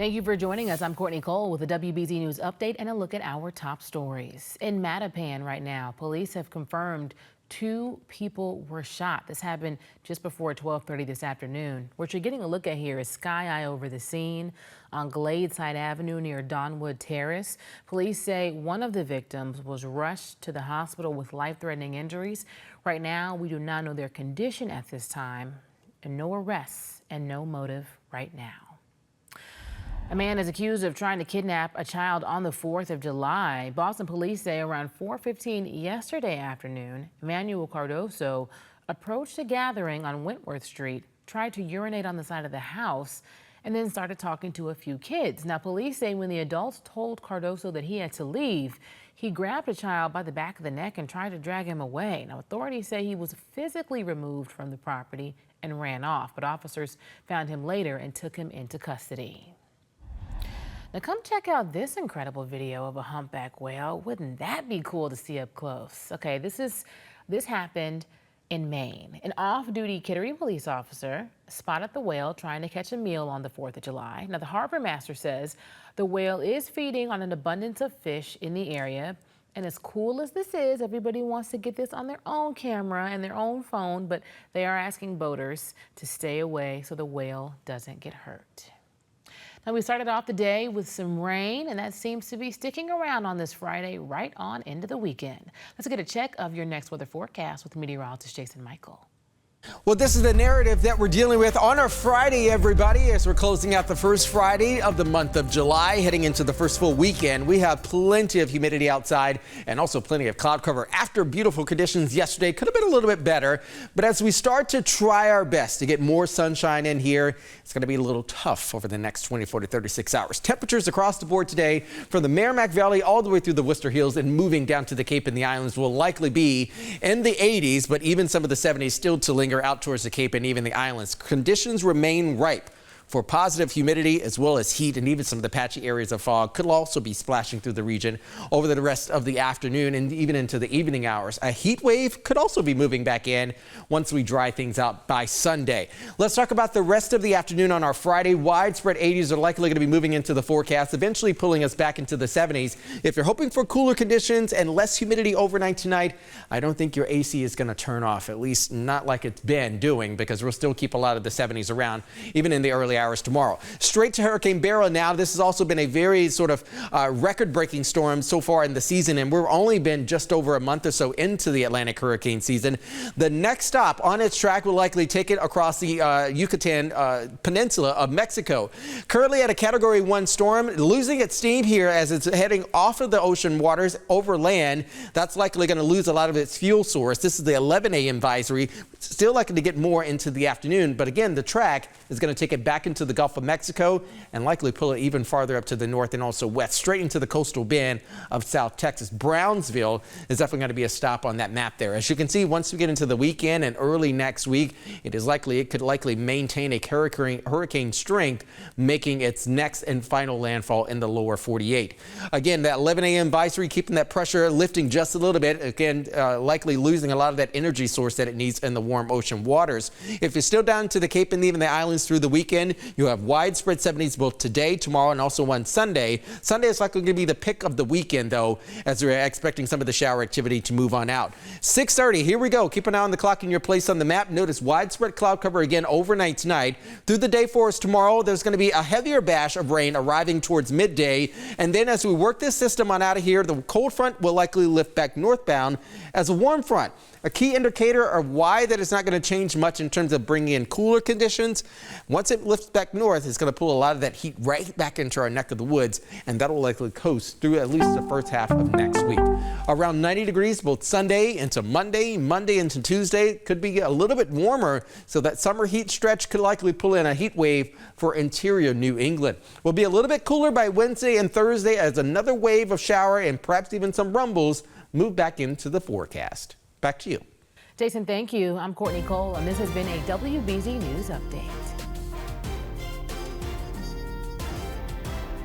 Thank you for joining us. I'm Courtney Cole with a WBZ News update and a look at our top stories. In Mattapan right now, police have confirmed 2 people were shot. This happened just before 12:30 this afternoon. What you're getting a look at here is sky eye over the scene on Gladeside Avenue near Donwood Terrace. Police say one of the victims was rushed to the hospital with life-threatening injuries. Right now, we do not know their condition at this time, and no arrests and no motive right now. A man is accused of trying to kidnap a child on the 4th of July. Boston police say around 4:15 yesterday afternoon, Manuel Cardoso approached a gathering on Wentworth Street, tried to urinate on the side of the house, and then started talking to a few kids. Now, police say when the adults told Cardoso that he had to leave, he grabbed a child by the back of the neck and tried to drag him away. Now, authorities say he was physically removed from the property and ran off, but officers found him later and took him into custody. Now come check out this incredible video of a humpback whale. Wouldn't that be cool to see up close? Okay, this happened in Maine. An off-duty Kittery police officer spotted the whale trying to catch a meal on the 4th of July. Now the harbor master says the whale is feeding on an abundance of fish in the area. And as cool as this is, everybody wants to get this on their own camera and their own phone, but they are asking boaters to stay away so the whale doesn't get hurt. Now, we started off the day with some rain, and that seems to be sticking around on this Friday right on into the weekend. Let's get a check of your next weather forecast with meteorologist Jason Michael. Well, this is the narrative that we're dealing with on our Friday, everybody, as we're closing out the first Friday of the month of July, heading into the first full weekend. We have plenty of humidity outside and also plenty of cloud cover. After beautiful conditions yesterday, could have been a little bit better. But as we start to try our best to get more sunshine in here, it's going to be a little tough over the next 24 to 36 hours. Temperatures across the board today from the Merrimack Valley all the way through the Worcester Hills and moving down to the Cape and the Islands will likely be in the 80s, but even some of the 70s still to linger out towards the Cape and even the islands. Conditions remain ripe for positive humidity as well as heat, and even some of the patchy areas of fog could also be splashing through the region over the rest of the afternoon and even into the evening hours. A heat wave could also be moving back in once we dry things out by Sunday. Let's talk about the rest of the afternoon on our Friday. Widespread 80s are likely going to be moving into the forecast, eventually pulling us back into the 70s. If you're hoping for cooler conditions and less humidity overnight tonight, I don't think your AC is going to turn off, at least not like it's been doing, because we'll still keep a lot of the 70s around even in the early hours tomorrow. Straight to Hurricane Beryl now. This has also been a very sort of record-breaking storm so far in the season, and we've only been just over a month or so into the Atlantic hurricane season. The next stop on its track will likely take it across the Yucatan Peninsula of Mexico. Currently at a Category 1 storm, losing its steam here as it's heading off of the ocean waters over land. That's likely going to lose a lot of its fuel source. This is the 11 a.m. advisory. Still likely to get more into the afternoon, but again, the track is going to take it back into the Gulf of Mexico and likely pull it even farther up to the north and also west, straight into the coastal bend of South Texas. Brownsville is definitely going to be a stop on that map there. As you can see, once we get into the weekend and early next week, it could likely maintain a hurricane strength, making its next and final landfall in the lower 48. Again, that 11 a.m. advisory keeping that pressure lifting just a little bit. Again, likely losing a lot of that energy source that it needs in the warm ocean waters. If you're still down to the Cape and even the islands through the weekend, you have widespread 70s both today, tomorrow, and also on Sunday. Sunday is likely going to be the pick of the weekend, though, as we're expecting some of the shower activity to move on out. 6:30, here we go. Keep an eye on the clock in your place on the map. Notice widespread cloud cover again overnight tonight. Through the day for us tomorrow, there's going to be a heavier batch of rain arriving towards midday. And then as we work this system on out of here, the cold front will likely lift back northbound as a warm front. A key indicator of why that is not going to change much in terms of bringing in cooler conditions. Once it lifts back north, it's going to pull a lot of that heat right back into our neck of the woods, and that will likely coast through at least the first half of next week. Around 90 degrees both Sunday into Monday into Tuesday. Could be a little bit warmer, so that summer heat stretch could likely pull in a heat wave for interior New England. We'll be a little bit cooler by Wednesday and Thursday as another wave of shower and perhaps even some rumbles move back into the forecast. Back to you. Jason, thank you. I'm Courtney Cole, and this has been a WBZ News Update.